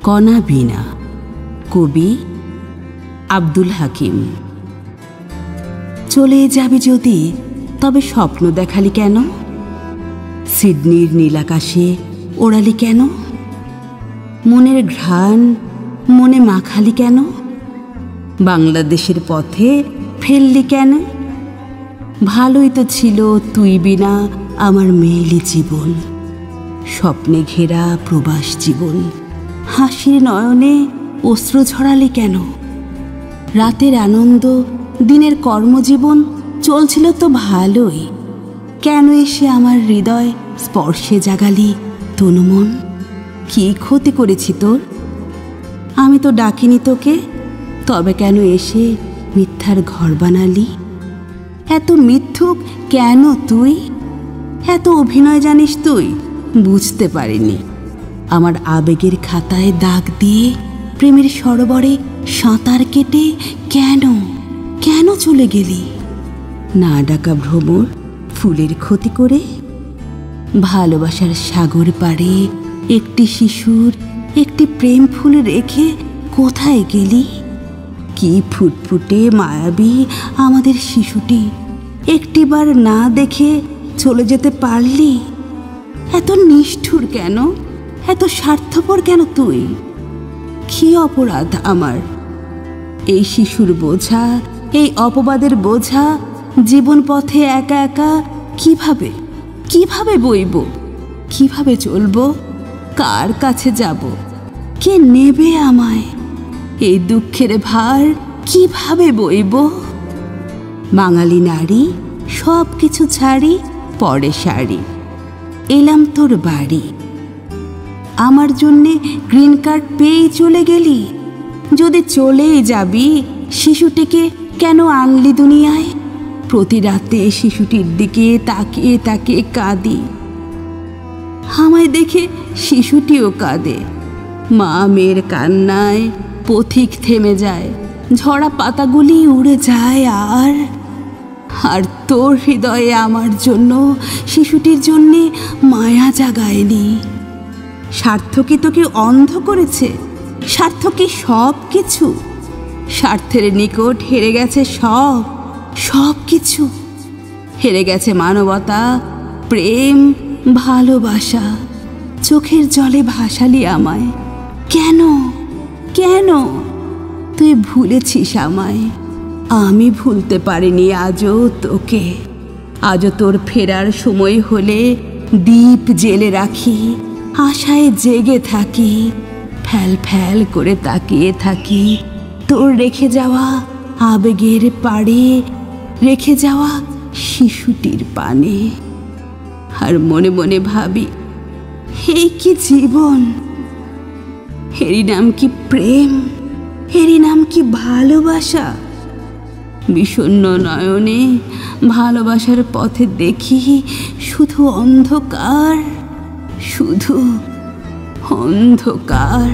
কণা বীণা। কবি আব্দুল হাকিম। চলে যাবি যদি তবে স্বপ্ন দেখালি কেন? সিডনির নীলাকাশে ওড়ালি কেন? মনের ঘ্রাণ মনে মাখালি কেন? বাংলাদেশের পথে ফেললি কেন? ভালোই তো ছিল তুই বিনা আমার মেয়েলি জীবন, স্বপ্নে ঘেরা প্রবাস জীবন। হাসির নয়নে অশ্রু ঝরালি কেন? রাতের আনন্দ দিনের কর্মজীবন চলছিল তো ভালোই, কেন এসে আমার হৃদয় স্পর্শে জাগালি তনুমন? কি ক্ষতি করেছি তোর? আমি তো ডাকিনি তোকে, তবে কেন এসে মিথ্যার ঘর বানালি? এত মিথ্যুক কেন তুই? এত অভিনয় জানিস তুই? বুঝতে পারিনি আমার আবেগের খাতায় দাগ দিয়ে প্রেমের সরোবরে সাঁতার কেটে কেন কেন চলে গেলি? না ডাকা ভ্রমর ফুলের ক্ষতি করে। ভালোবাসার সাগর পাড়ে একটি শিশুর একটি প্রেম ফুল রেখে কোথায় গেলি? কি ফুটফুটে মায়াবী আমাদের শিশুটি, একটিবার না দেখে চলে যেতে পারলি? এত নিষ্ঠুর কেন? এত স্বার্থপর কেন তুই? কি অপরাধ আমার? এই শিশুর বোঝা, এই অপবাদের বোঝা জীবন পথে একা একা কিভাবে কিভাবে বইব? কিভাবে চলব? কার কাছে যাব? কে নেবে আমায়? এই দুঃখের ভার কিভাবে বইব? বাঙালি নারী সব কিছু ছাড়ি পরে শাড়ি, এলাম তোর বাড়ি। আমার জন্যে গ্রিন কার্ড পেয়েই চলে গেলি। যদি চলেই যাবি শিশুটিকে কেন আনলি দুনিয়ায়? প্রতি রাতে শিশুটির দিকে তাকিয়ে তাকিয়ে কাঁদি। আমায় দেখে শিশুটিও কাঁদে। মা মেয়ের কান্নায় পথিক থেমে যায়, ঝরা পাতাগুলি উড়ে যায়। আর তোর হৃদয়ে আমার জন্য শিশুটির জন্যে মায়া জাগায়নি। স্বার্থ কি তোকে অন্ধ করেছে? স্বার্থ কি সব কিছু? স্বার্থের নিকট হেরে গেছে সব কিছু। হেরে গেছে মানবতা, প্রেম, ভালোবাসা। চোখের জলে ভাসালি আমায় কেন? কেন তুই ভুলেছিস আমায়? আমি ভুলতে পারিনি আজও তোকে। আজও তোর ফেরার সময় হলে দীপ জেলে রাখি, আশায় জেগে থাকি, ফ্যাল ফ্যাল করে তাকিয়ে থাকি তোর রেখে যাওয়া আবেগের পাড়ে, রেখে যাওয়া শিশুটির পানে। আর মনে মনে ভাবি, এই কি জীবন? এরই নাম কি প্রেম? এরই নাম কি ভালোবাসা? বিষণ্ণ নয়নে ভালোবাসার পথে দেখি শুধু অন্ধকার, শুধু অন্ধকার।